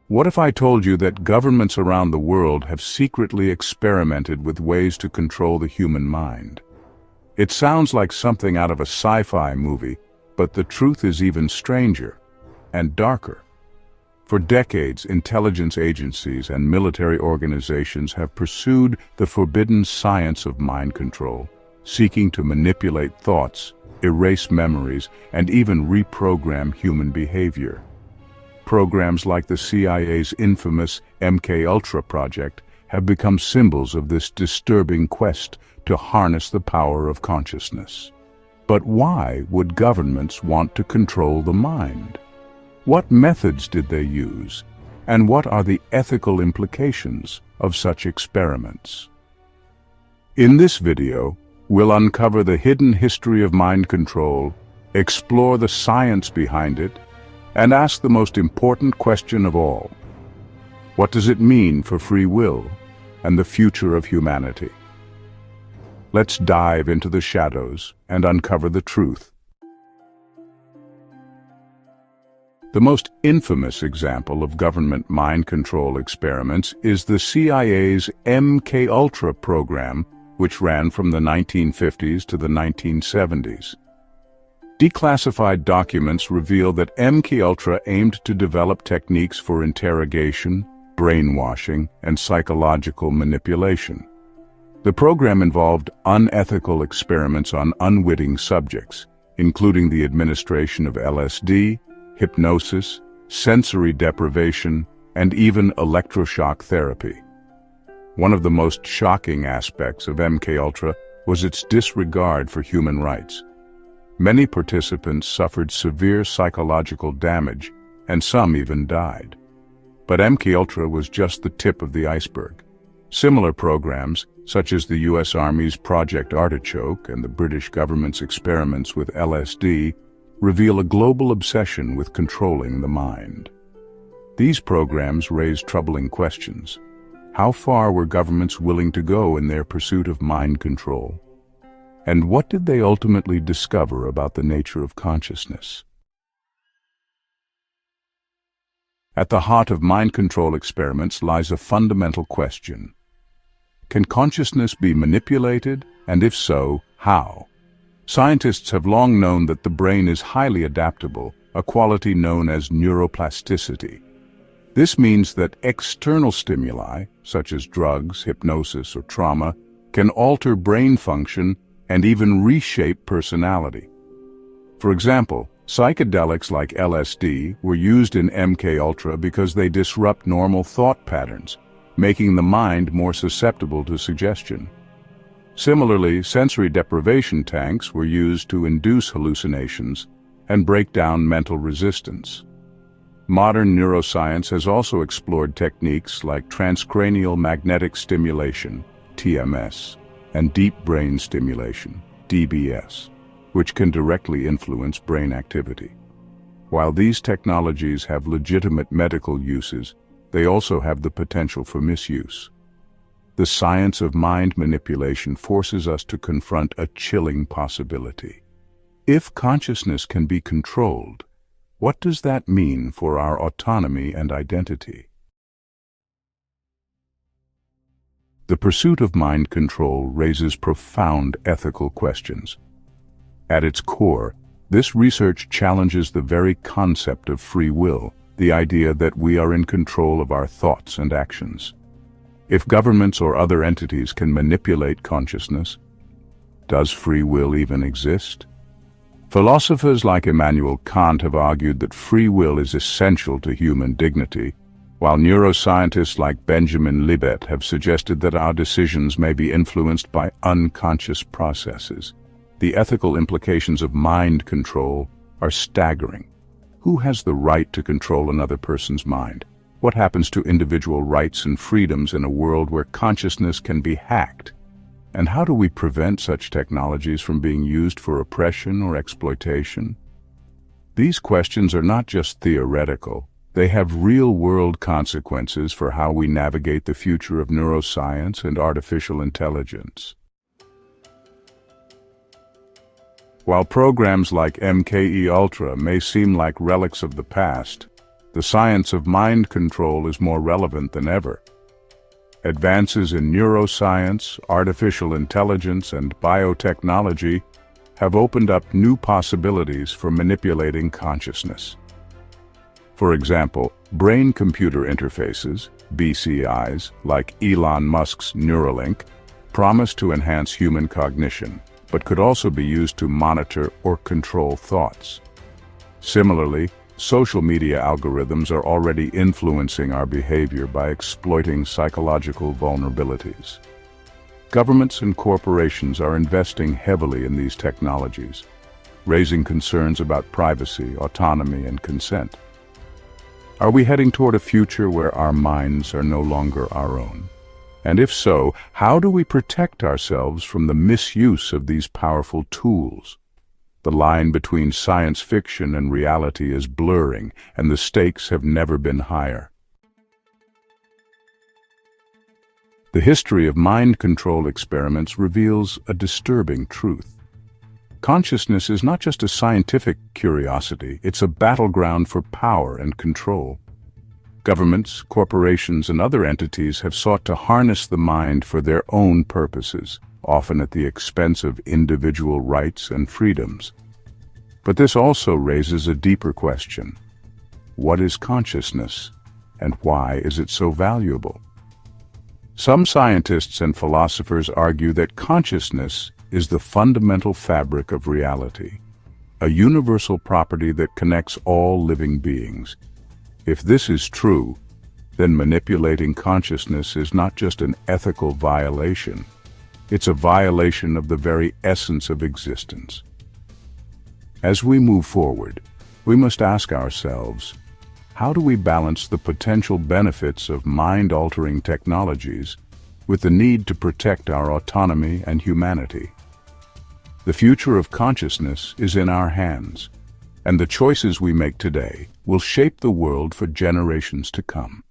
What if I told you that governments around the world have secretly experimented with ways to control the human mind? It sounds like something out of a sci-fi movie, but the truth is even stranger and darker. For decades, intelligence agencies and military organizations have pursued the forbidden science of mind control, seeking to manipulate thoughts, erase memories, and even reprogram human behavior. Programs like the CIA's infamous MKUltra project have become symbols of this disturbing quest to harness the power of consciousness. But why would governments want to control the mind? What methods did they use, and what are the ethical implications of such experiments? In this video, we'll uncover the hidden history of mind control, explore the science behind it, and ask the most important question of all. What does it mean for free will and the future of humanity? Let's dive into the shadows and uncover the truth. The most infamous example of government mind control experiments is the CIA's MKUltra program, which ran from the 1950s to the 1970s. Declassified documents reveal that MKUltra aimed to develop techniques for interrogation, brainwashing, and psychological manipulation. The program involved unethical experiments on unwitting subjects, including the administration of LSD, hypnosis, sensory deprivation, and even electroshock therapy. One of the most shocking aspects of MKUltra was its disregard for human rights. Many participants suffered severe psychological damage, and some even died. But MKUltra was just the tip of the iceberg. Similar programs, such as the U.S. Army's Project Artichoke and the British government's experiments with LSD, reveal a global obsession with controlling the mind. These programs raise troubling questions. How far were governments willing to go in their pursuit of mind control? And what did they ultimately discover about the nature of consciousness? At the heart of mind control experiments lies a fundamental question. Can consciousness be manipulated, and if so, how? Scientists have long known that the brain is highly adaptable, a quality known as neuroplasticity. This means that external stimuli, such as drugs, hypnosis, or trauma, can alter brain function and even reshape personality. For example, psychedelics like LSD were used in MKUltra because they disrupt normal thought patterns, making the mind more susceptible to suggestion. Similarly, sensory deprivation tanks were used to induce hallucinations and break down mental resistance. Modern neuroscience has also explored techniques like transcranial magnetic stimulation, TMS, and deep brain stimulation, DBS, which can directly influence brain activity. While these technologies have legitimate medical uses, they also have the potential for misuse. The science of mind manipulation forces us to confront a chilling possibility. If consciousness can be controlled, what does that mean for our autonomy and identity? The pursuit of mind control raises profound ethical questions. At its core, this research challenges the very concept of free will, the idea that we are in control of our thoughts and actions. If governments or other entities can manipulate consciousness, does free will even exist? Philosophers like Immanuel Kant have argued that free will is essential to human dignity, while neuroscientists like Benjamin Libet have suggested that our decisions may be influenced by unconscious processes. The ethical implications of mind control are staggering. Who has the right to control another person's mind? What happens to individual rights and freedoms in a world where consciousness can be hacked? And how do we prevent such technologies from being used for oppression or exploitation? These questions are not just theoretical. They have real-world consequences for how we navigate the future of neuroscience and artificial intelligence. While programs like MKUltra may seem like relics of the past, the science of mind control is more relevant than ever. Advances in neuroscience, artificial intelligence, and biotechnology have opened up new possibilities for manipulating consciousness. For example, brain-computer interfaces, BCIs, like Elon Musk's Neuralink, promise to enhance human cognition, but could also be used to monitor or control thoughts. Similarly, social media algorithms are already influencing our behavior by exploiting psychological vulnerabilities. Governments and corporations are investing heavily in these technologies, raising concerns about privacy, autonomy, and consent. Are we heading toward a future where our minds are no longer our own? And if so, how do we protect ourselves from the misuse of these powerful tools? The line between science fiction and reality is blurring, and the stakes have never been higher. The history of mind control experiments reveals a disturbing truth. Consciousness is not just a scientific curiosity, it's a battleground for power and control. Governments, corporations, and other entities have sought to harness the mind for their own purposes, often at the expense of individual rights and freedoms. But this also raises a deeper question. What is consciousness, and why is it so valuable? Some scientists and philosophers argue that consciousness is the fundamental fabric of reality, a universal property that connects all living beings. If this is true, then manipulating consciousness is not just an ethical violation, it's a violation of the very essence of existence. As we move forward, we must ask ourselves, how do we balance the potential benefits of mind-altering technologies with the need to protect our autonomy and humanity? The future of consciousness is in our hands, and the choices we make today will shape the world for generations to come.